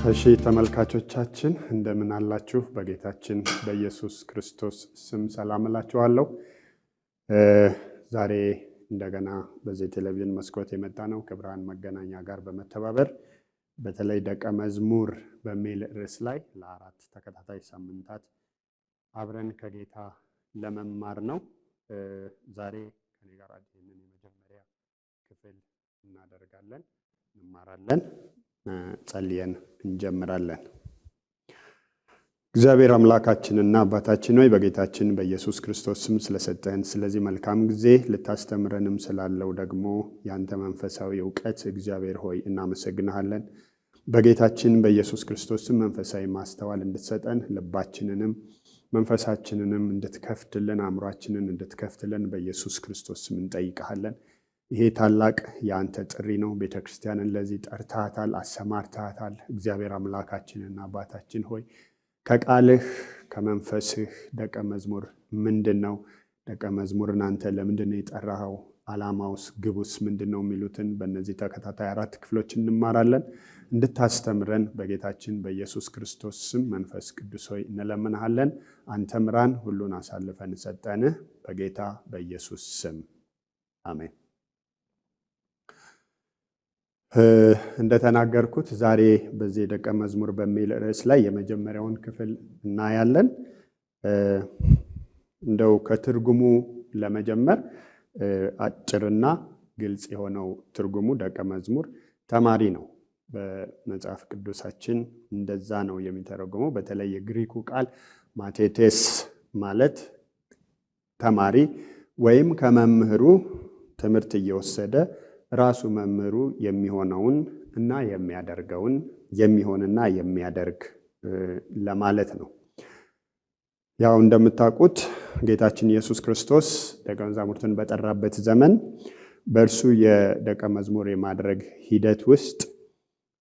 እሺ ተመልካቾቻችን እንደምን አላችሁ? በጌታችን በኢየሱስ ክርስቶስ ስም ሰላም እላችኋለሁ። ዛሬ እንደገና በዚህ ቴሌቪዥን መስኮት የመጣ ነው ከብርሃን መገናኛ ጋር በመተባበር በተለይ ደቀ መዝሙር በሚል ርዕስ ላይ ለአራት ተከታታይ ሳምንታት አብረን ከጌታ ለመማር ነው። ዛሬ ከኔ ጋር ይህንን የመጀመሪያ ክፍል እናደርጋለን፣ እንማራለን፣ ጸልየን እንጀምራለን። እግዚአብሔር አምላካችንና አባታችን ሆይ በጌታችን በኢየሱስ ክርስቶስ ስም ስለሰጠን ስለዚህ መልካም ጊዜ ልታስተምረንም ስላለው ደግሞ ያንተ መንፈሳዊ ዕውቀት እግዚአብሔር ሆይ እናመሰግንሃለን። በጌታችን በኢየሱስ ክርስቶስ ስም መንፈሳዊ ማስተዋል እንድትሰጠን ልባችንንም መንፈሳችንንም እንድትከፍትልን አእምሯችንን እንድትከፍትልን በኢየሱስ ክርስቶስ ስም እንጠይቅሃለን። ይሄ ታላቅ የአንተ ጥሪ ነው። ቤተክርስቲያንን ለዚህ ጠርተሃታል፣ አሰማርተሃታል። እግዚአብሔር አምላካችንና አባታችን ሆይ ከቃልህ ከመንፈስህ ደቀ መዝሙር ምንድን ነው? ደቀ መዝሙርን አንተ ለምንድን ነው የጠራኸው? ዓላማውስ ግቡስ ምንድን ነው? የሚሉትን በእነዚህ ተከታታይ 4 ክፍሎች እንማራለን። እንድታስተምረን በጌታችን በኢየሱስ ክርስቶስ ስም መንፈስ ቅዱስ ሆይ እንለምንሃለን። አንተ ምራን፣ ሁሉን አሳልፈን ሰጠንህ። በጌታ በኢየሱስ ስም አሜን። እንደተናገርኩት ዛሬ በዚህ ደቀ መዝሙር በሚል ርዕስ ላይ የመጀመሪያውን ክፍል እናያለን። እንደው ከትርጉሙ ለመጀመር አጭርና ግልጽ የሆነው ትርጉሙ ደቀ መዝሙር ተማሪ ነው። በመጽሐፍ ቅዱሳችን እንደዛ ነው የሚተረጎመው። በተለይ የግሪኩ ቃል ማቴቴስ ማለት ተማሪ ወይም ከመምህሩ ትምህርት እየወሰደ ራሱ መምህሩ የሚሆነውን እና የሚያደርገውን የሚሆንና የሚያደርግ ለማለት ነው። ያው እንደምታውቁት ጌታችን ኢየሱስ ክርስቶስ ደቀ መዛሙርትን በጠራበት ዘመን በእርሱ የደቀ መዝሙር የማድረግ ሂደት ውስጥ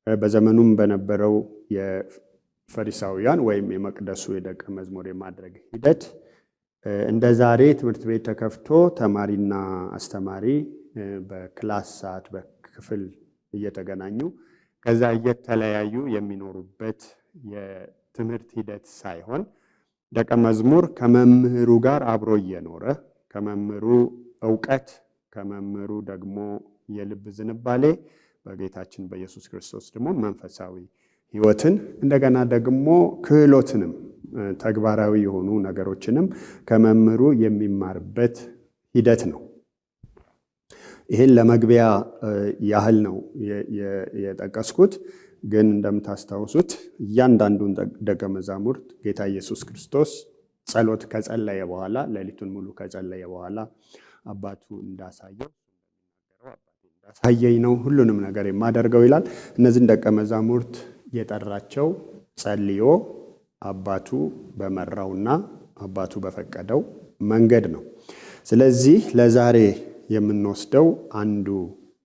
በዘመኑም በነበረው የፈሪሳውያን ወይም የመቅደሱ የደቀ መዝሙር የማድረግ ሂደት እንደ ዛሬ ትምህርት ቤት ተከፍቶ ተማሪና አስተማሪ በክላስ ሰዓት በክፍል እየተገናኙ ከዛ እየተለያዩ የሚኖሩበት የትምህርት ሂደት ሳይሆን ደቀ መዝሙር ከመምህሩ ጋር አብሮ እየኖረ ከመምህሩ ዕውቀት ከመምህሩ ደግሞ የልብ ዝንባሌ በጌታችን በኢየሱስ ክርስቶስ ደግሞ መንፈሳዊ ሕይወትን እንደገና ደግሞ ክህሎትንም ተግባራዊ የሆኑ ነገሮችንም ከመምህሩ የሚማርበት ሂደት ነው። ይህን ለመግቢያ ያህል ነው የጠቀስኩት። ግን እንደምታስታውሱት እያንዳንዱን ደቀ መዛሙርት ጌታ ኢየሱስ ክርስቶስ ጸሎት ከጸለየ በኋላ ሌሊቱን ሙሉ ከጸለየ በኋላ አባቱ እንዳሳየኝ ነው ሁሉንም ነገር የማደርገው ይላል። እነዚህን ደቀ መዛሙርት የጠራቸው ጸልዮ አባቱ በመራውና አባቱ በፈቀደው መንገድ ነው። ስለዚህ ለዛሬ የምንወስደው አንዱ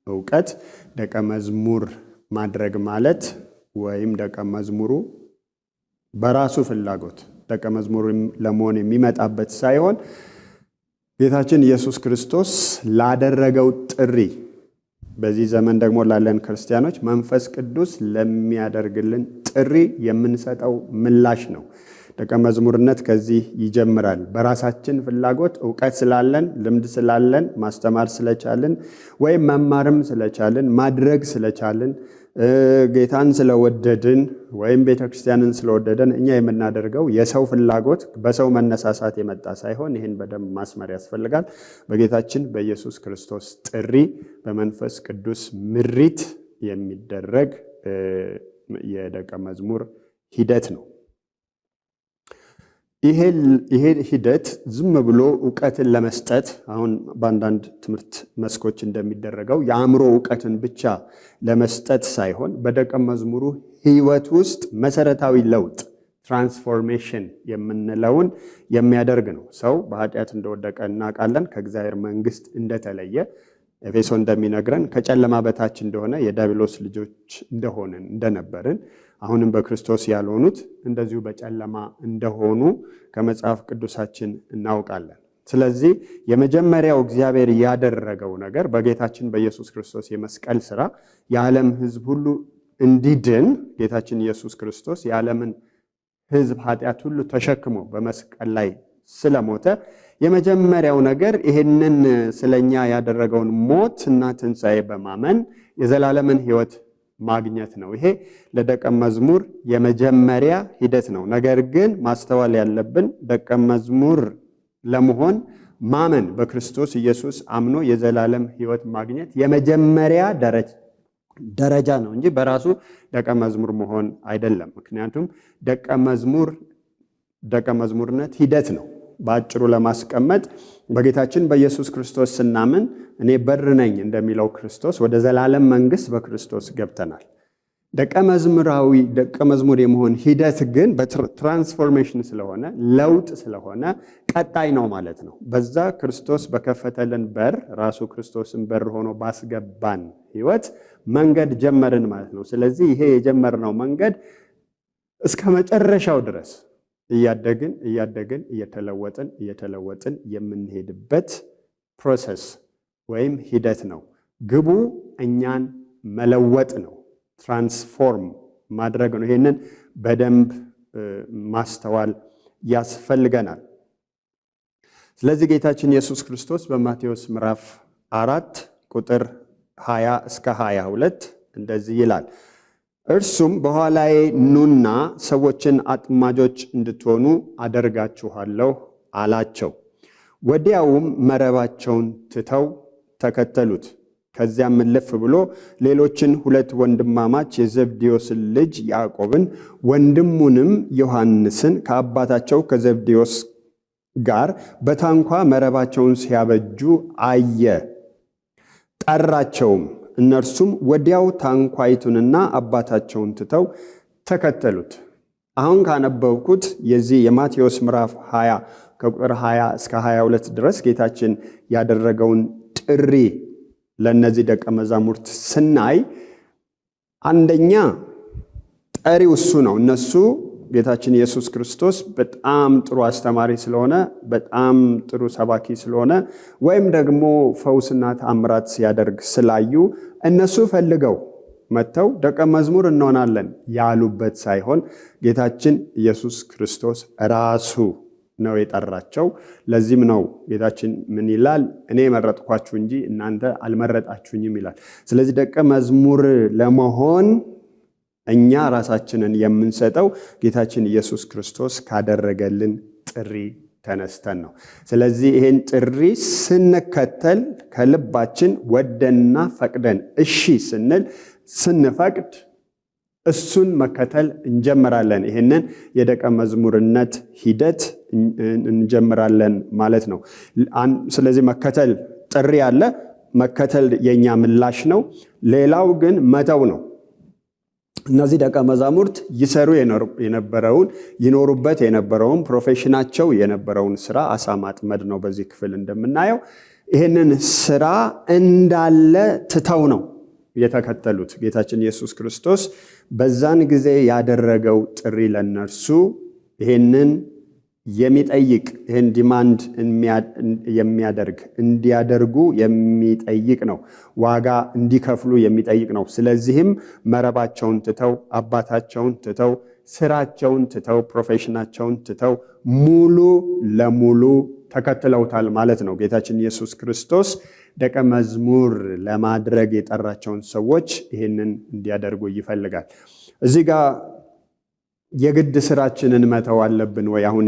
ዕውቀት ደቀ መዝሙር ማድረግ ማለት ወይም ደቀ መዝሙሩ በራሱ ፍላጎት ደቀ መዝሙር ለመሆን የሚመጣበት ሳይሆን ጌታችን ኢየሱስ ክርስቶስ ላደረገው ጥሪ በዚህ ዘመን ደግሞ ላለን ክርስቲያኖች መንፈስ ቅዱስ ለሚያደርግልን ጥሪ የምንሰጠው ምላሽ ነው። ደቀ መዝሙርነት ከዚህ ይጀምራል። በራሳችን ፍላጎት ዕውቀት ስላለን ልምድ ስላለን ማስተማር ስለቻልን ወይም መማርም ስለቻልን ማድረግ ስለቻልን ጌታን ስለወደድን ወይም ቤተክርስቲያንን ስለወደደን እኛ የምናደርገው የሰው ፍላጎት በሰው መነሳሳት የመጣ ሳይሆን ይህን በደንብ ማስመር ያስፈልጋል። በጌታችን በኢየሱስ ክርስቶስ ጥሪ በመንፈስ ቅዱስ ምሪት የሚደረግ የደቀ መዝሙር ሂደት ነው። ይሄ ሂደት ዝም ብሎ ዕውቀትን ለመስጠት አሁን በአንዳንድ ትምህርት መስኮች እንደሚደረገው የአእምሮ ዕውቀትን ብቻ ለመስጠት ሳይሆን በደቀ መዝሙሩ ሕይወት ውስጥ መሰረታዊ ለውጥ ትራንስፎርሜሽን የምንለውን የሚያደርግ ነው። ሰው በኃጢአት እንደወደቀ እናውቃለን። ከእግዚአብሔር መንግስት እንደተለየ ኤፌሶ እንደሚነግረን ከጨለማ በታች እንደሆነ የዲያብሎስ ልጆች እንደሆንን እንደነበርን አሁንም በክርስቶስ ያልሆኑት እንደዚሁ በጨለማ እንደሆኑ ከመጽሐፍ ቅዱሳችን እናውቃለን። ስለዚህ የመጀመሪያው እግዚአብሔር ያደረገው ነገር በጌታችን በኢየሱስ ክርስቶስ የመስቀል ሥራ የዓለም ሕዝብ ሁሉ እንዲድን ጌታችን ኢየሱስ ክርስቶስ የዓለምን ሕዝብ ኃጢአት ሁሉ ተሸክሞ በመስቀል ላይ ስለሞተ የመጀመሪያው ነገር ይሄንን ስለኛ ያደረገውን ሞት እና ትንሣኤ በማመን የዘላለምን ሕይወት ማግኘት ነው። ይሄ ለደቀ መዝሙር የመጀመሪያ ሂደት ነው። ነገር ግን ማስተዋል ያለብን ደቀ መዝሙር ለመሆን ማመን በክርስቶስ ኢየሱስ አምኖ የዘላለም ሕይወት ማግኘት የመጀመሪያ ደረጃ ነው እንጂ በራሱ ደቀ መዝሙር መሆን አይደለም። ምክንያቱም ደቀ መዝሙርነት ሂደት ነው። በአጭሩ ለማስቀመጥ በጌታችን በኢየሱስ ክርስቶስ ስናምን እኔ በር ነኝ እንደሚለው ክርስቶስ ወደ ዘላለም መንግሥት በክርስቶስ ገብተናል። ደቀ መዝሙር የመሆን ሂደት ግን በትራንስፎርሜሽን ስለሆነ ለውጥ ስለሆነ ቀጣይ ነው ማለት ነው። በዛ ክርስቶስ በከፈተልን በር ራሱ ክርስቶስን በር ሆኖ ባስገባን ሕይወት መንገድ ጀመርን ማለት ነው። ስለዚህ ይሄ የጀመርነው መንገድ እስከ መጨረሻው ድረስ እያደግን እየተለወጥን የምንሄድበት ፕሮሰስ ወይም ሂደት ነው። ግቡ እኛን መለወጥ ነው፣ ትራንስፎርም ማድረግ ነው። ይሄንን በደንብ ማስተዋል ያስፈልገናል። ስለዚህ ጌታችን ኢየሱስ ክርስቶስ በማቴዎስ ምዕራፍ 4 ቁጥር 20 እስከ 22 እንደዚህ ይላል። እርሱም በኋላዬ ኑና ሰዎችን አጥማጆች እንድትሆኑ አደርጋችኋለሁ አላቸው። ወዲያውም መረባቸውን ትተው ተከተሉት። ከዚያም እልፍ ብሎ ሌሎችን 2 ወንድማማች የዘብዴዎስን ልጅ ያዕቆብን ወንድሙንም ዮሐንስን ከአባታቸው ከዘብዴዎስ ጋር በታንኳ መረባቸውን ሲያበጁ አየ። ጠራቸውም። እነርሱም ወዲያው ታንኳይቱንና አባታቸውን ትተው ተከተሉት። አሁን ካነበብኩት የዚህ የማቴዎስ ምዕራፍ 20 ከቁጥር 20 እስከ 22 ድረስ ጌታችን ያደረገውን ጥሪ ለእነዚህ ደቀ መዛሙርት ስናይ አንደኛ ጠሪው እሱ ነው። እነሱ ጌታችን ኢየሱስ ክርስቶስ በጣም ጥሩ አስተማሪ ስለሆነ፣ በጣም ጥሩ ሰባኪ ስለሆነ፣ ወይም ደግሞ ፈውስና ተአምራት ሲያደርግ ስላዩ እነሱ ፈልገው መጥተው ደቀ መዝሙር እንሆናለን ያሉበት ሳይሆን ጌታችን ኢየሱስ ክርስቶስ ራሱ ነው የጠራቸው። ለዚህም ነው ጌታችን ምን ይላል? እኔ መረጥኳችሁ እንጂ እናንተ አልመረጣችሁኝም ይላል። ስለዚህ ደቀ መዝሙር ለመሆን እኛ ራሳችንን የምንሰጠው ጌታችን ኢየሱስ ክርስቶስ ካደረገልን ጥሪ ተነስተን ነው። ስለዚህ ይሄን ጥሪ ስንከተል ከልባችን ወደንና ፈቅደን እሺ ስንፈቅድ እሱን መከተል እንጀምራለን። ይሄንን የደቀ መዝሙርነት ሂደት እንጀምራለን ማለት ነው። ስለዚህ መከተል ጥሪ አለ። መከተል የኛ ምላሽ ነው። ሌላው ግን መተው ነው። እነዚህ ደቀ መዛሙርት ይኖሩበት የነበረውን ፕሮፌሽናቸው የነበረውን ስራ አሳ ማጥመድ ነው። በዚህ ክፍል እንደምናየው ይህንን ስራ እንዳለ ትተው ነው የተከተሉት። ጌታችን ኢየሱስ ክርስቶስ በዛን ጊዜ ያደረገው ጥሪ ለነርሱ ይህንን የሚጠይቅ ይህን ዲማንድ የሚያደርግ እንዲያደርጉ የሚጠይቅ ነው። ዋጋ እንዲከፍሉ የሚጠይቅ ነው። ስለዚህም መረባቸውን ትተው፣ አባታቸውን ትተው፣ ስራቸውን ትተው፣ ፕሮፌሽናቸውን ትተው ሙሉ ለሙሉ ተከትለውታል ማለት ነው። ጌታችን ኢየሱስ ክርስቶስ ደቀ መዝሙር ለማድረግ የጠራቸውን ሰዎች ይህንን እንዲያደርጉ ይፈልጋል። እዚህ ጋር የግድ ስራችንን መተው አለብን ወይ? አሁን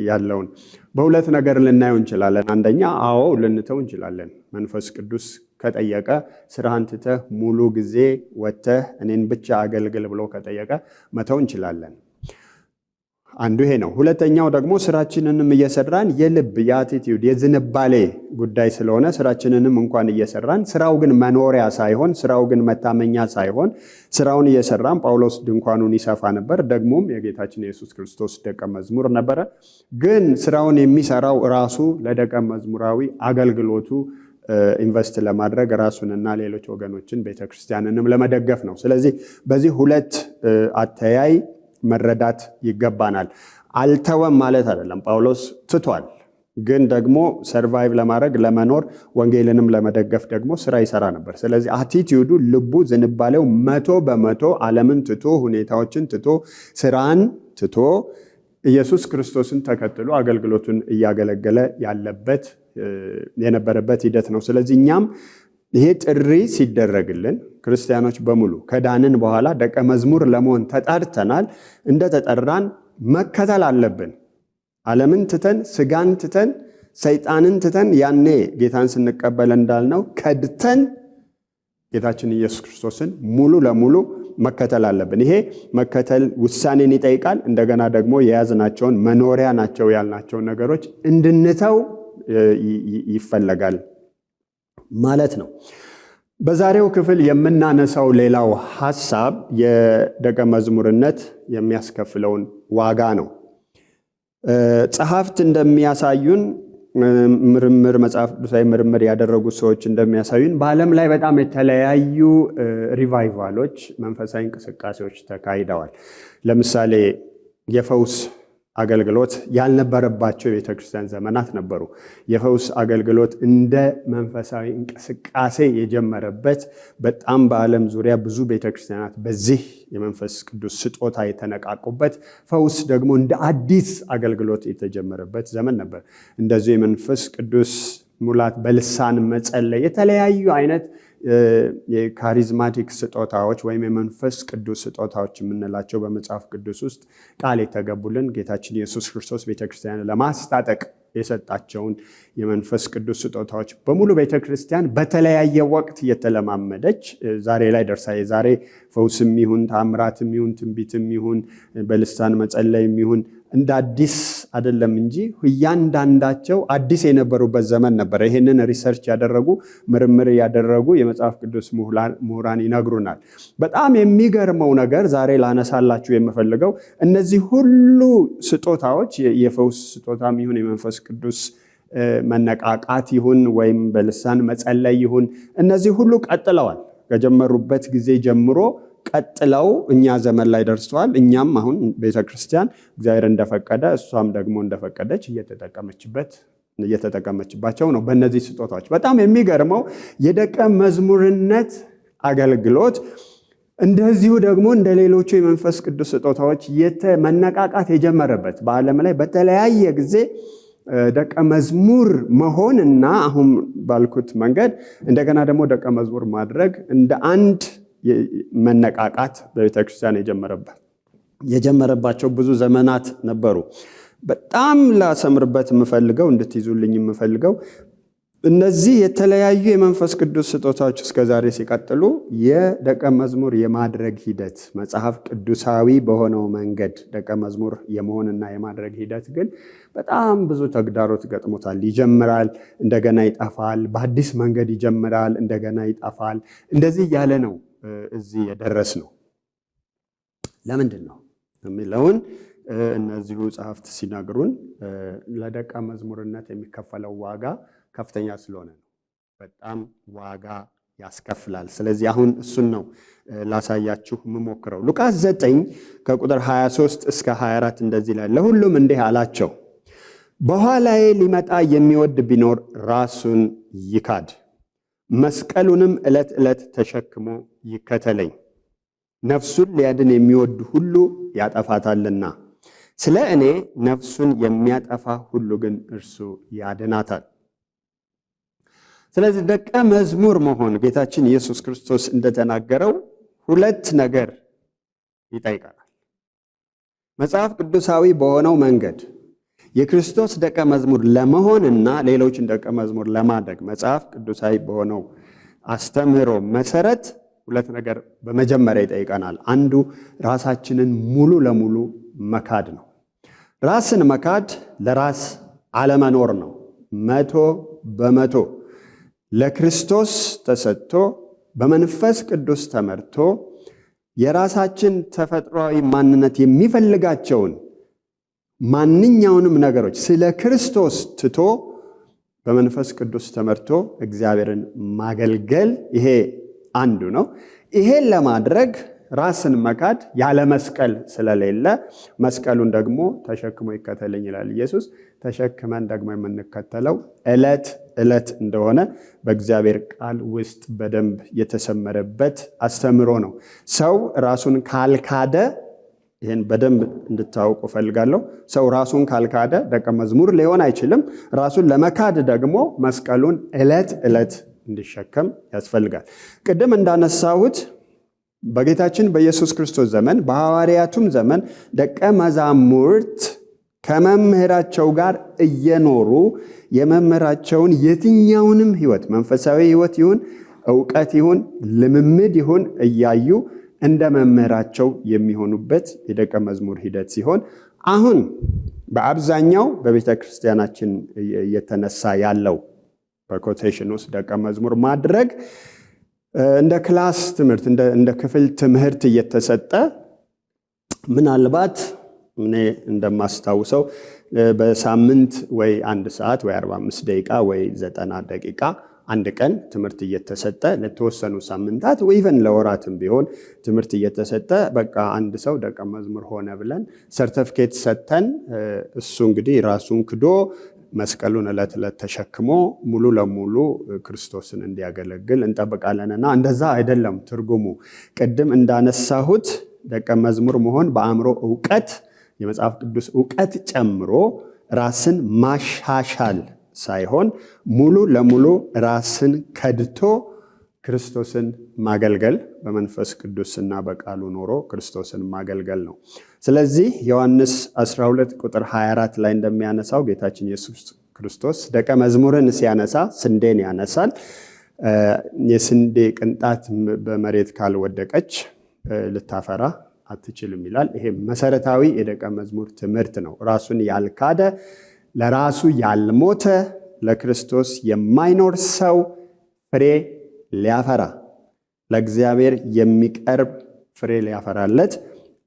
ያለውን በሁለት ነገር ልናየው እንችላለን። አንደኛ አዎ ልንተው እንችላለን። መንፈስ ቅዱስ ከጠየቀ ስራህን ትተህ ሙሉ ጊዜ ወጥተህ እኔን ብቻ አገልግል ብሎ ከጠየቀ መተው እንችላለን። አንዱ ይሄ ነው። ሁለተኛው ደግሞ ስራችንንም እየሰራን የልብ የአቲቲዩድ የዝንባሌ ጉዳይ ስለሆነ ስራችንንም እንኳን እየሰራን ስራው ግን መኖሪያ ሳይሆን፣ ስራው ግን መታመኛ ሳይሆን፣ ስራውን እየሰራን ጳውሎስ ድንኳኑን ይሰፋ ነበር። ደግሞም የጌታችን የኢየሱስ ክርስቶስ ደቀ መዝሙር ነበረ። ግን ስራውን የሚሰራው ራሱ ለደቀ መዝሙራዊ አገልግሎቱ ኢንቨስት ለማድረግ ራሱንና ሌሎች ወገኖችን ቤተክርስቲያንንም ለመደገፍ ነው። ስለዚህ በዚህ ሁለት አተያይ መረዳት ይገባናል። አልተወም ማለት አይደለም። ጳውሎስ ትቷል። ግን ደግሞ ሰርቫይቭ ለማድረግ ለመኖር ወንጌልንም ለመደገፍ ደግሞ ስራ ይሰራ ነበር። ስለዚህ አቲቲዩዱ፣ ልቡ፣ ዝንባሌው 100% ዓለምን ትቶ ሁኔታዎችን ትቶ ስራን ትቶ ኢየሱስ ክርስቶስን ተከትሎ አገልግሎቱን እያገለገለ ያለበት የነበረበት ሂደት ነው። ስለዚህ እኛም ይሄ ጥሪ ሲደረግልን ክርስቲያኖች በሙሉ ከዳንን በኋላ ደቀ መዝሙር ለመሆን ተጠርተናል። እንደተጠራን መከተል አለብን። ዓለምን ትተን ስጋን ትተን ሰይጣንን ትተን ያኔ ጌታን ስንቀበል እንዳልነው ከድተን ጌታችን ኢየሱስ ክርስቶስን ሙሉ ለሙሉ መከተል አለብን። ይሄ መከተል ውሳኔን ይጠይቃል። እንደገና ደግሞ የያዝናቸውን መኖሪያ ናቸው ያልናቸውን ነገሮች እንድንተው ይፈለጋል ማለት ነው። በዛሬው ክፍል የምናነሳው ሌላው ሐሳብ የደቀ መዝሙርነት የሚያስከፍለውን ዋጋ ነው። ጸሐፍት እንደሚያሳዩን ምርምር መጽሐፍ ቅዱሳዊ ምርምር ያደረጉ ሰዎች እንደሚያሳዩን በዓለም ላይ በጣም የተለያዩ ሪቫይቫሎች፣ መንፈሳዊ እንቅስቃሴዎች ተካሂደዋል። ለምሳሌ የፈውስ አገልግሎት ያልነበረባቸው የቤተክርስቲያን ዘመናት ነበሩ። የፈውስ አገልግሎት እንደ መንፈሳዊ እንቅስቃሴ የጀመረበት በጣም በዓለም ዙሪያ ብዙ ቤተክርስቲያናት በዚህ የመንፈስ ቅዱስ ስጦታ የተነቃቁበት፣ ፈውስ ደግሞ እንደ አዲስ አገልግሎት የተጀመረበት ዘመን ነበር። እንደዚሁ የመንፈስ ቅዱስ ሙላት፣ በልሳን መጸለይ፣ የተለያዩ አይነት የካሪዝማቲክ ስጦታዎች ወይም የመንፈስ ቅዱስ ስጦታዎች የምንላቸው በመጽሐፍ ቅዱስ ውስጥ ቃል የተገቡልን ጌታችን ኢየሱስ ክርስቶስ ቤተክርስቲያን ለማስታጠቅ የሰጣቸውን የመንፈስ ቅዱስ ስጦታዎች በሙሉ ቤተክርስቲያን በተለያየ ወቅት እየተለማመደች ዛሬ ላይ ደርሳ የዛሬ ፈውስም ይሁን ታምራትም ይሁን ትንቢትም ይሁን በልሳን መጸለይም ይሁን እንደ አዲስ አይደለም እንጂ እያንዳንዳቸው አዲስ የነበሩበት ዘመን ነበር። ይህንን ሪሰርች ያደረጉ ምርምር ያደረጉ የመጽሐፍ ቅዱስ ምሁራን ይነግሩናል። በጣም የሚገርመው ነገር ዛሬ ላነሳላችሁ የምፈልገው እነዚህ ሁሉ ስጦታዎች የፈውስ ስጦታም ይሁን የመንፈስ ቅዱስ መነቃቃት ይሁን ወይም በልሳን መጸለይ ይሁን እነዚህ ሁሉ ቀጥለዋል። ከጀመሩበት ጊዜ ጀምሮ ቀጥለው እኛ ዘመን ላይ ደርሰዋል። እኛም አሁን ቤተክርስቲያን እግዚአብሔር እንደፈቀደ እሷም ደግሞ እንደፈቀደች እየተጠቀመችባቸው ነው በእነዚህ ስጦታዎች። በጣም የሚገርመው የደቀ መዝሙርነት አገልግሎት እንደዚሁ ደግሞ እንደ ሌሎቹ የመንፈስ ቅዱስ ስጦታዎች መነቃቃት የጀመረበት በዓለም ላይ በተለያየ ጊዜ ደቀ መዝሙር መሆንና አሁን ባልኩት መንገድ እንደገና ደግሞ ደቀ መዝሙር ማድረግ እንደ አንድ መነቃቃት በቤተክርስቲያን የጀመረባቸው ብዙ ዘመናት ነበሩ። በጣም ላሰምርበት የምፈልገው እንድትይዙልኝ የምፈልገው እነዚህ የተለያዩ የመንፈስ ቅዱስ ስጦታዎች እስከዛሬ ሲቀጥሉ የደቀ መዝሙር የማድረግ ሂደት መጽሐፍ ቅዱሳዊ በሆነው መንገድ ደቀ መዝሙር የመሆንና የማድረግ ሂደት ግን በጣም ብዙ ተግዳሮት ገጥሞታል። ይጀምራል፣ እንደገና ይጠፋል። በአዲስ መንገድ ይጀምራል፣ እንደገና ይጠፋል። እንደዚህ እያለ ነው እዚህ የደረስ ነው። ለምንድን ነው የሚለውን እነዚሁ ጸሐፍት ሲነግሩን ለደቀ መዝሙርነት የሚከፈለው ዋጋ ከፍተኛ ስለሆነ ነው። በጣም ዋጋ ያስከፍላል። ስለዚህ አሁን እሱን ነው ላሳያችሁ የምሞክረው። ሉቃስ 9 ከቁጥር 23 እስከ 24 እንደዚህ ላይ ለሁሉም እንዲህ አላቸው፣ በኋላዬ ሊመጣ የሚወድ ቢኖር ራሱን ይካድ፣ መስቀሉንም ዕለት ዕለት ተሸክሞ ይከተለኝ። ነፍሱን ሊያድን የሚወድ ሁሉ ያጠፋታልና፣ ስለ እኔ ነፍሱን የሚያጠፋ ሁሉ ግን እርሱ ያድናታል። ስለዚህ ደቀ መዝሙር መሆን ጌታችን ኢየሱስ ክርስቶስ እንደተናገረው ሁለት ነገር ይጠይቃል። መጽሐፍ ቅዱሳዊ በሆነው መንገድ የክርስቶስ ደቀ መዝሙር ለመሆንና ሌሎችን ደቀ መዝሙር ለማድረግ መጽሐፍ ቅዱሳዊ በሆነው አስተምህሮ መሰረት ሁለት ነገር በመጀመሪያ ይጠይቀናል። አንዱ ራሳችንን ሙሉ ለሙሉ መካድ ነው። ራስን መካድ ለራስ አለመኖር ነው። 100% ለክርስቶስ ተሰጥቶ በመንፈስ ቅዱስ ተመርቶ የራሳችን ተፈጥሯዊ ማንነት የሚፈልጋቸውን ማንኛውንም ነገሮች ስለ ክርስቶስ ትቶ በመንፈስ ቅዱስ ተመርቶ እግዚአብሔርን ማገልገል ይሄ አንዱ ነው። ይሄን ለማድረግ ራስን መካድ ያለ መስቀል ስለሌለ መስቀሉን ደግሞ ተሸክሞ ይከተለኝ ይላል ኢየሱስ። ተሸክመን ደግሞ የምንከተለው ዕለት ዕለት እንደሆነ በእግዚአብሔር ቃል ውስጥ በደንብ የተሰመረበት አስተምሮ ነው። ሰው ራሱን ካልካደ፣ ይህን በደንብ እንድታውቁ ፈልጋለሁ፣ ሰው ራሱን ካልካደ ደቀ መዝሙር ሊሆን አይችልም። ራሱን ለመካድ ደግሞ መስቀሉን ዕለት ዕለት እንዲሸከም ያስፈልጋል። ቅድም እንዳነሳሁት በጌታችን በኢየሱስ ክርስቶስ ዘመን በሐዋርያቱም ዘመን ደቀ መዛሙርት ከመምህራቸው ጋር እየኖሩ የመምህራቸውን የትኛውንም ሕይወት፣ መንፈሳዊ ሕይወት ይሁን ዕውቀት ይሁን ልምምድ ይሁን እያዩ እንደ መምህራቸው የሚሆኑበት የደቀ መዝሙር ሂደት ሲሆን አሁን በአብዛኛው በቤተ ክርስቲያናችን እየተነሳ ያለው በኮቴሽን ውስጥ ደቀ መዝሙር ማድረግ እንደ ክላስ ትምህርት እንደ ክፍል ትምህርት እየተሰጠ ምናልባት እኔ እንደማስታውሰው በሳምንት ወይ 1 ሰዓት ወይ 45 ደቂቃ ወይ 90 ደቂቃ አንድ ቀን ትምህርት እየተሰጠ ለተወሰኑ ሳምንታት ወይ ኢቨን ለወራትም ቢሆን ትምህርት እየተሰጠ በቃ አንድ ሰው ደቀ መዝሙር ሆነ ብለን ሰርቲፊኬት ሰጥተን እሱ እንግዲህ ራሱን ክዶ መስቀሉን ዕለት ዕለት ተሸክሞ ሙሉ ለሙሉ ክርስቶስን እንዲያገለግል እንጠብቃለንና እንደዛ አይደለም ትርጉሙ። ቅድም እንዳነሳሁት ደቀ መዝሙር መሆን በአእምሮ ዕውቀት፣ የመጽሐፍ ቅዱስ ዕውቀት ጨምሮ ራስን ማሻሻል ሳይሆን ሙሉ ለሙሉ ራስን ከድቶ ክርስቶስን ማገልገል፣ በመንፈስ ቅዱስና በቃሉ ኖሮ ክርስቶስን ማገልገል ነው። ስለዚህ ዮሐንስ 12 ቁጥር 24 ላይ እንደሚያነሳው ጌታችን ኢየሱስ ክርስቶስ ደቀ መዝሙርን ሲያነሳ ስንዴን ያነሳል። የስንዴ ቅንጣት በመሬት ካልወደቀች ልታፈራ አትችልም ይላል። ይሄ መሰረታዊ የደቀ መዝሙር ትምህርት ነው። ራሱን ያልካደ፣ ለራሱ ያልሞተ፣ ለክርስቶስ የማይኖር ሰው ፍሬ ሊያፈራ፣ ለእግዚአብሔር የሚቀርብ ፍሬ ሊያፈራለት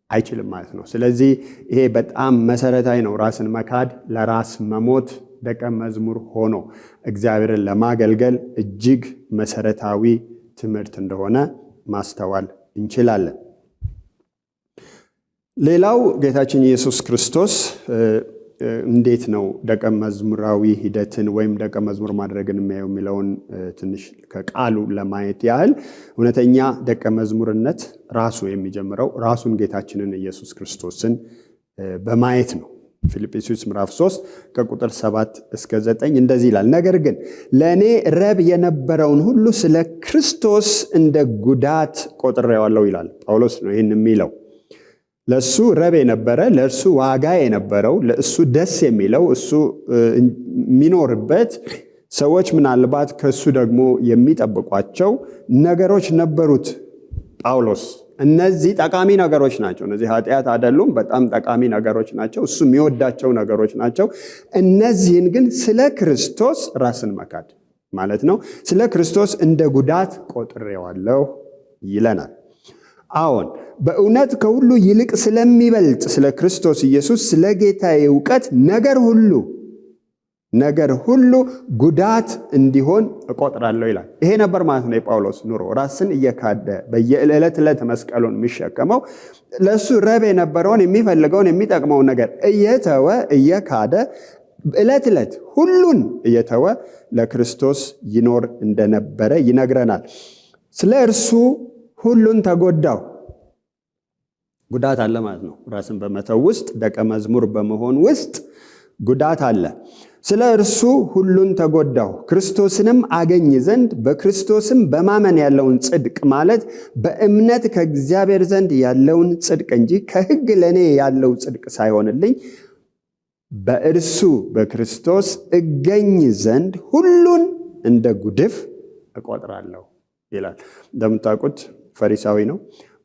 አይችልም ማለት ነው። ስለዚህ ይሄ በጣም መሰረታዊ ነው። ራስን መካድ፣ ለራስ መሞት፣ ደቀ መዝሙር ሆኖ እግዚአብሔርን ለማገልገል እጅግ መሰረታዊ ትምህርት እንደሆነ ማስተዋል እንችላለን። ሌላው ጌታችን ኢየሱስ ክርስቶስ እንዴት ነው ደቀ መዝሙራዊ ሂደትን ወይም ደቀ መዝሙር ማድረግን የሚያየው የሚለውን ትንሽ ከቃሉ ለማየት ያህል እውነተኛ ደቀ መዝሙርነት ራሱ የሚጀምረው ራሱን ጌታችንን ኢየሱስ ክርስቶስን በማየት ነው። ፊልጵስዩስ ምዕራፍ 3 ከቁጥር 7 እስከ 9 እንደዚህ ይላል። ነገር ግን ለእኔ ረብ የነበረውን ሁሉ ስለ ክርስቶስ እንደ ጉዳት ቆጥሬዋለሁ ይላል ጳውሎስ ነው ይህን የሚለው። ለእሱ ረብ የነበረ፣ ለእርሱ ዋጋ የነበረው፣ ለእሱ ደስ የሚለው፣ እሱ የሚኖርበት ሰዎች ምናልባት ከእሱ ደግሞ የሚጠብቋቸው ነገሮች ነበሩት ጳውሎስ። እነዚህ ጠቃሚ ነገሮች ናቸው። እነዚህ ኃጢአት አይደሉም፣ በጣም ጠቃሚ ነገሮች ናቸው። እሱ የሚወዳቸው ነገሮች ናቸው። እነዚህን ግን ስለ ክርስቶስ ራስን መካድ ማለት ነው። ስለ ክርስቶስ እንደ ጉዳት ቆጥሬዋለሁ ይለናል። አዎን በእውነት ከሁሉ ይልቅ ስለሚበልጥ ስለ ክርስቶስ ኢየሱስ ስለ ጌታዬ ዕውቀት ነገር ሁሉ ጉዳት እንዲሆን እቆጥራለሁ ይላል። ይሄ ነበር ማለት ነው የጳውሎስ ኑሮ። ራስን እየካደ በየዕለት ዕለት መስቀሉን የሚሸከመው ለእሱ ረብ የነበረውን የሚፈልገውን የሚጠቅመውን ነገር እየተወ እየካደ ዕለት ዕለት ሁሉን እየተወ ለክርስቶስ ይኖር እንደነበረ ይነግረናል። ስለ እርሱ ሁሉን ተጎዳው። ጉዳት አለ ማለት ነው። ራስን በመተው ውስጥ ደቀ መዝሙር በመሆን ውስጥ ጉዳት አለ። ስለ እርሱ ሁሉን ተጎዳው ክርስቶስንም አገኝ ዘንድ በክርስቶስም በማመን ያለውን ጽድቅ ማለት በእምነት ከእግዚአብሔር ዘንድ ያለውን ጽድቅ እንጂ ከሕግ ለእኔ ያለው ጽድቅ ሳይሆንልኝ በእርሱ በክርስቶስ እገኝ ዘንድ ሁሉን እንደ ጉድፍ እቆጥራለሁ ይላል። እንደምታውቁት ፈሪሳዊ ነው።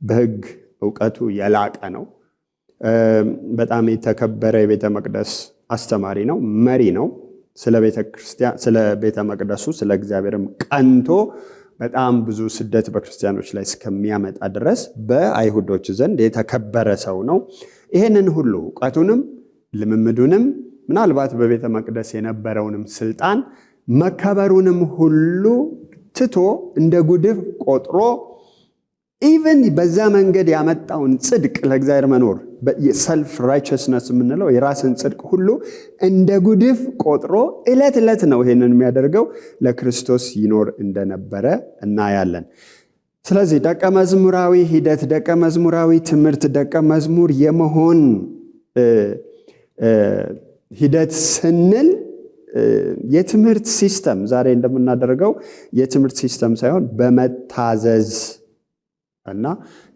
በሕግ ዕውቀቱ የላቀ ነው። በጣም የተከበረ የቤተ መቅደስ አስተማሪ ነው፣ መሪ ነው። ስለ ቤተ መቅደሱ ስለ እግዚአብሔርም ቀንቶ በጣም ብዙ ስደት በክርስቲያኖች ላይ እስከሚያመጣ ድረስ በአይሁዶች ዘንድ የተከበረ ሰው ነው። ይህንን ሁሉ ዕውቀቱንም ልምምዱንም ምናልባት በቤተ መቅደስ የነበረውንም ስልጣን መከበሩንም ሁሉ ትቶ እንደ ጉድፍ ቆጥሮ ኢቨን በዛ መንገድ ያመጣውን ጽድቅ ለእግዚአብሔር መኖር ሰልፍ ራይቸስነስ የምንለው የራስን ጽድቅ ሁሉ እንደ ጉድፍ ቆጥሮ ዕለት ዕለት ነው ይሄንን የሚያደርገው ለክርስቶስ ይኖር እንደነበረ እናያለን። ስለዚህ ደቀ መዝሙራዊ ሂደት፣ ደቀ መዝሙራዊ ትምህርት፣ ደቀ መዝሙር የመሆን ሂደት ስንል የትምህርት ሲስተም ዛሬ እንደምናደርገው የትምህርት ሲስተም ሳይሆን በመታዘዝ እና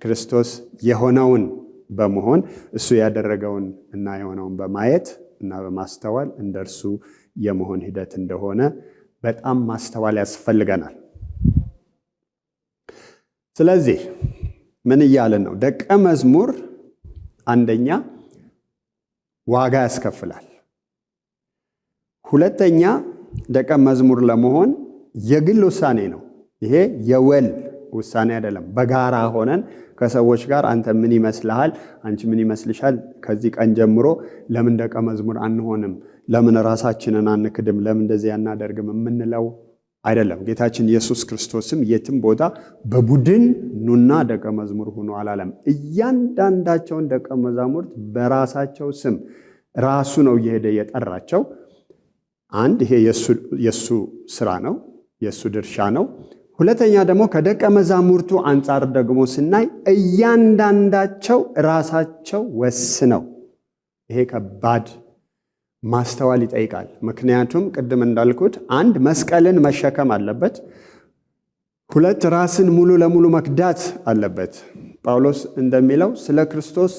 ክርስቶስ የሆነውን በመሆን እሱ ያደረገውን እና የሆነውን በማየት እና በማስተዋል እንደርሱ የመሆን ሂደት እንደሆነ በጣም ማስተዋል ያስፈልገናል። ስለዚህ ምን እያለን ነው? ደቀ መዝሙር አንደኛ ዋጋ ያስከፍላል። ሁለተኛ ደቀ መዝሙር ለመሆን የግል ውሳኔ ነው። ይሄ የወል ውሳኔ አይደለም። በጋራ ሆነን ከሰዎች ጋር አንተ ምን ይመስልሃል፣ አንቺ ምን ይመስልሻል፣ ከዚህ ቀን ጀምሮ ለምን ደቀ መዝሙር አንሆንም፣ ለምን ራሳችንን አንክድም፣ ለምን እንደዚህ አናደርግም የምንለው አይደለም። ጌታችን ኢየሱስ ክርስቶስም የትም ቦታ በቡድን ኑና ደቀ መዝሙር ሁኑ አላለም። እያንዳንዳቸውን ደቀ መዛሙርት በራሳቸው ስም ራሱ ነው እየሄደ የጠራቸው። አንድ ይሄ የሱ ስራ ነው፣ የሱ ድርሻ ነው። ሁለተኛ ደግሞ ከደቀ መዛሙርቱ አንጻር ደግሞ ስናይ እያንዳንዳቸው ራሳቸው ወስነው፣ ይሄ ከባድ ማስተዋል ይጠይቃል። ምክንያቱም ቅድም እንዳልኩት አንድ መስቀልን መሸከም አለበት፣ ሁለት ራስን ሙሉ ለሙሉ መክዳት አለበት። ጳውሎስ እንደሚለው ስለ ክርስቶስ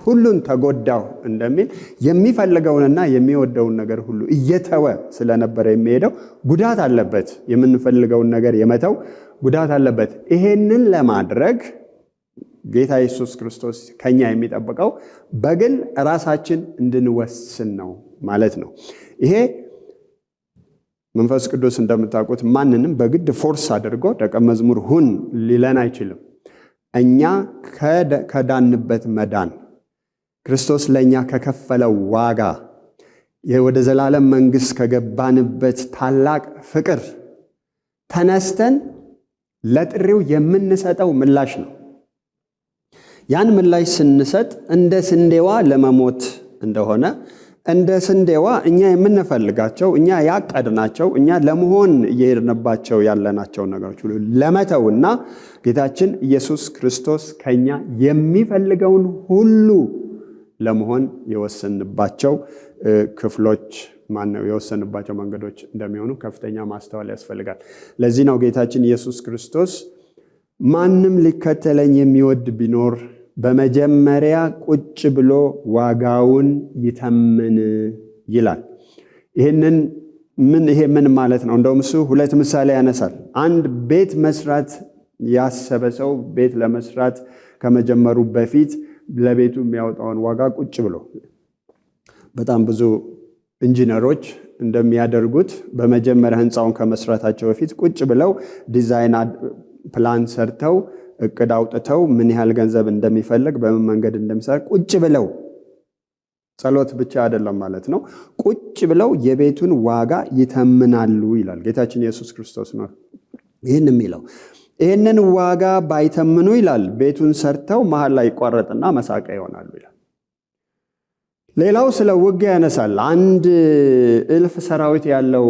ሁሉን ተጎዳው እንደሚል የሚፈልገውንና የሚወደውን ነገር ሁሉ እየተወ ስለነበረ የሚሄደው ጉዳት አለበት። የምንፈልገውን ነገር የመተው ጉዳት አለበት። ይሄንን ለማድረግ ጌታ ኢየሱስ ክርስቶስ ከኛ የሚጠብቀው በግል ራሳችን እንድንወስን ነው ማለት ነው። ይሄ መንፈስ ቅዱስ እንደምታውቁት ማንንም በግድ ፎርስ አድርጎ ደቀ መዝሙር ሁን ሊለን አይችልም። እኛ ከዳንበት መዳን ክርስቶስ ለኛ ከከፈለው ዋጋ ወደ ዘላለም መንግስት ከገባንበት ታላቅ ፍቅር ተነስተን ለጥሪው የምንሰጠው ምላሽ ነው። ያን ምላሽ ስንሰጥ እንደ ስንዴዋ ለመሞት እንደሆነ እንደ ስንዴዋ እኛ የምንፈልጋቸው እኛ ያቀድናቸው እኛ ለመሆን እየሄድንባቸው ያለናቸው ነገሮች ሁሉ ለመተውና ጌታችን ኢየሱስ ክርስቶስ ከኛ የሚፈልገውን ሁሉ ለመሆን የወሰንባቸው ክፍሎች የወሰንባቸው መንገዶች እንደሚሆኑ ከፍተኛ ማስተዋል ያስፈልጋል። ለዚህ ነው ጌታችን ኢየሱስ ክርስቶስ ማንም ሊከተለኝ የሚወድ ቢኖር በመጀመሪያ ቁጭ ብሎ ዋጋውን ይተምን ይላል። ይሄ ምን ማለት ነው? እንደውም እሱ ሁለት ምሳሌ ያነሳል። አንድ ቤት መስራት ያሰበ ሰው ቤት ለመስራት ከመጀመሩ በፊት ለቤቱ የሚያወጣውን ዋጋ ቁጭ ብሎ በጣም ብዙ ኢንጂነሮች እንደሚያደርጉት በመጀመሪያ ህንፃውን ከመስራታቸው በፊት ቁጭ ብለው ዲዛይን ፕላን ሰርተው እቅድ አውጥተው ምን ያህል ገንዘብ እንደሚፈልግ በምን መንገድ እንደሚሰራ ቁጭ ብለው ጸሎት ብቻ አይደለም ማለት ነው። ቁጭ ብለው የቤቱን ዋጋ ይተምናሉ ይላል ጌታችን ኢየሱስ ክርስቶስ ነው ይህን የሚለው። ይህንን ዋጋ ባይተምኑ ይላል ቤቱን ሰርተው መሃል ላይ ይቋረጥና መሳቂያ ይሆናሉ ይላል። ሌላው ስለ ውጊያ ያነሳል። አንድ 1000 ሰራዊት ያለው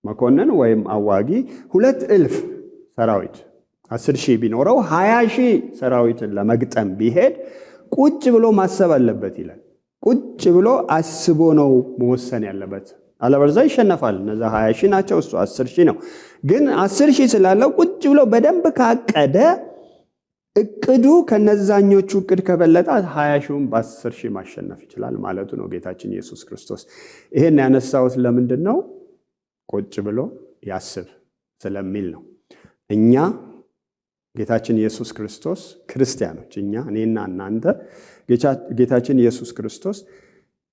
መኮንን ወይም አዋጊ 2,000 ሰራዊት 10,000 ቢኖረው 20,000 ሰራዊትን ለመግጠም ቢሄድ ቁጭ ብሎ ማሰብ አለበት ይላል። ቁጭ ብሎ አስቦ ነው መወሰን ያለበት። አለበለዚያ ይሸነፋል። እነዛ 20,000 ናቸው፣ እሱ 10,000 ነው። ግን 10,000 ስላለው ቁጭ ብሎ በደንብ ካቀደ እቅዱ ከነዛኞቹ እቅድ ከበለጠ 20,000ን በ10,000 ማሸነፍ ይችላል ማለቱ ነው ጌታችን ኢየሱስ ክርስቶስ። ይሄን ያነሳሁት ለምንድን ነው? ቁጭ ብሎ ያስብ ስለሚል ነው። እኛ ጌታችን ኢየሱስ ክርስቶስ ክርስቲያኖች፣ እኔና እናንተ ጌታችን ኢየሱስ ክርስቶስ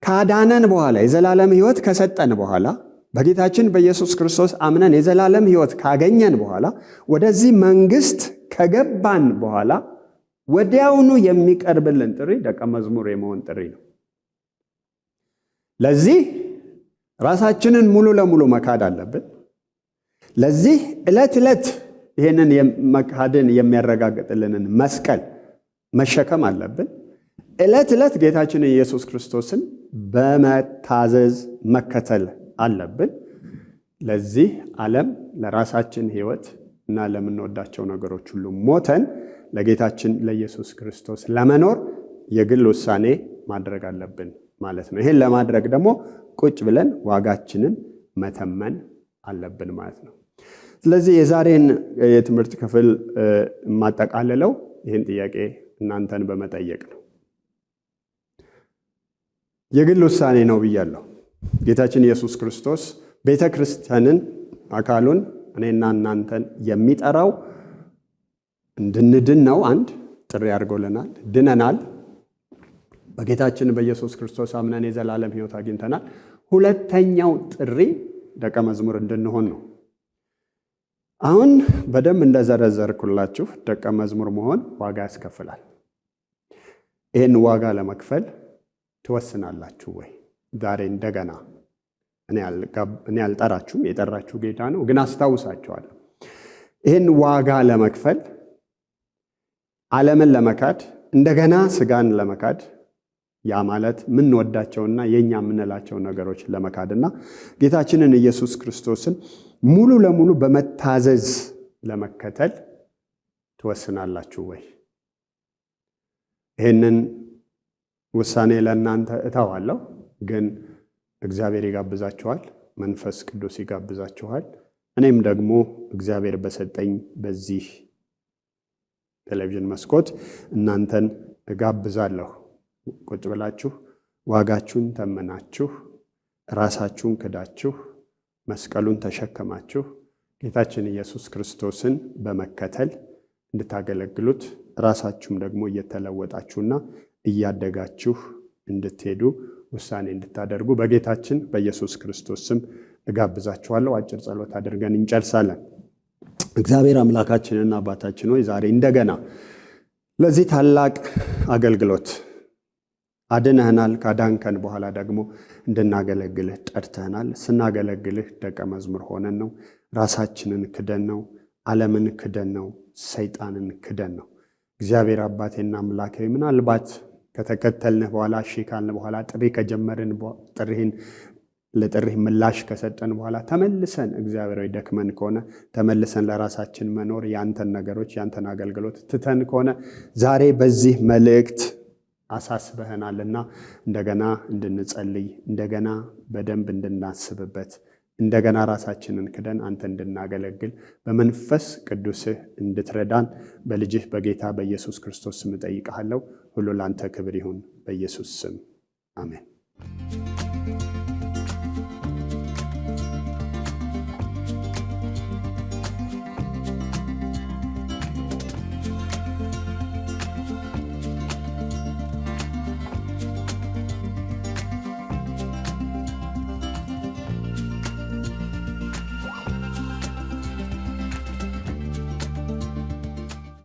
ካዳነን በኋላ የዘላለም ሕይወት ከሰጠን በኋላ በጌታችን በኢየሱስ ክርስቶስ አምነን የዘላለም ሕይወት ካገኘን በኋላ ወደዚህ መንግስት ከገባን በኋላ ወዲያውኑ የሚቀርብልን ጥሪ ደቀ መዝሙር የመሆን ጥሪ ነው። ለዚህ ራሳችንን ሙሉ ለሙሉ መካድ አለብን። ለዚህ ዕለት ዕለት ይህንን መካድን የሚያረጋግጥልንን መስቀል መሸከም አለብን። ዕለት ዕለት ጌታችን ኢየሱስ ክርስቶስን በመታዘዝ መከተል አለብን። ለዚህ ዓለም ለራሳችን ሕይወት እና ለምንወዳቸው ነገሮች ሁሉ ሞተን ለጌታችን ለኢየሱስ ክርስቶስ ለመኖር የግል ውሳኔ ማድረግ አለብን ማለት ነው። ይህን ለማድረግ ደግሞ ቁጭ ብለን ዋጋችንን መተመን አለብን ማለት ነው። ስለዚህ የዛሬን የትምህርት ክፍል የማጠቃልለው ይህን ጥያቄ እናንተን በመጠየቅ ነው። የግል ውሳኔ ነው ብያለሁ። ጌታችን ኢየሱስ ክርስቶስ ቤተ ክርስቲያንን አካሉን እኔና እናንተን የሚጠራው እንድንድን ነው። አንድ ጥሪ አድርጎልናል። ድነናል። በጌታችን በኢየሱስ ክርስቶስ አምነን የዘላለም ሕይወት አግኝተናል። ሁለተኛው ጥሪ ደቀ መዝሙር እንድንሆን ነው። አሁን በደንብ እንደዘረዘርኩላችሁ ደቀ መዝሙር መሆን ዋጋ ያስከፍላል። ይህን ዋጋ ለመክፈል ትወስናላችሁ ወይ? ዛሬ እንደገና እኔ አልጠራችሁም፣ የጠራችሁ ጌታ ነው፣ ግን አስታውሳችኋለሁ። ይህን ዋጋ ለመክፈል ዓለምን ለመካድ እንደገና ስጋን ለመካድ ያ ማለት የምንወዳቸውና የኛ የምንላቸው ነገሮች ለመካድና ጌታችንን ኢየሱስ ክርስቶስን ሙሉ ለሙሉ በመታዘዝ ለመከተል ትወስናላችሁ ወይ? ይህንን ውሳኔ ለእናንተ እተዋለሁ፣ ግን እግዚአብሔር ይጋብዛችኋል፣ መንፈስ ቅዱስ ይጋብዛችኋል። እኔም ደግሞ እግዚአብሔር በሰጠኝ በዚህ ቴሌቪዥን መስኮት እናንተን እጋብዛለሁ። ቁጭ ብላችሁ ዋጋችሁን ተመናችሁ ራሳችሁን ክዳችሁ መስቀሉን ተሸከማችሁ ጌታችን ኢየሱስ ክርስቶስን በመከተል እንድታገለግሉት ራሳችሁም ደግሞ እየተለወጣችሁና እያደጋችሁ እንድትሄዱ ውሳኔ እንድታደርጉ በጌታችን በኢየሱስ ክርስቶስ ስም እጋብዛችኋለሁ። አጭር ጸሎት አድርገን እንጨርሳለን። እግዚአብሔር አምላካችንና አባታችን ሆይ ዛሬ እንደገና ለዚህ ታላቅ አገልግሎት አድነህናል። ካዳንከን በኋላ ደግሞ እንድናገለግልህ ጠርተህናል። ስናገለግልህ ደቀ መዝሙር ሆነን ነው። ራሳችንን ክደን ነው። ዓለምን ክደን ነው። ሰይጣንን ክደን ነው። እግዚአብሔር አባቴና አምላኬ ምናልባት ከተከተልንህ በኋላ እሺ ካልን በኋላ ጥሪ ከጀመርን ለጥሪህ ምላሽ ከሰጠን በኋላ ተመልሰን እግዚአብሔር ሆይ ደክመን ከሆነ ተመልሰን ለራሳችን መኖር ያንተን ነገሮች ያንተን አገልግሎት ትተን ከሆነ ዛሬ በዚህ መልእክት አሳስበህናልና እንደገና እንድንጸልይ እንደገና በደንብ እንድናስብበት እንደገና ራሳችንን ክደን አንተ እንድናገለግል በመንፈስ ቅዱስህ እንድትረዳን በልጅህ በጌታ በኢየሱስ ክርስቶስ ስም እጠይቅሃለሁ። ሁሉ ላንተ ክብር ይሁን፣ በኢየሱስ ስም አሜን።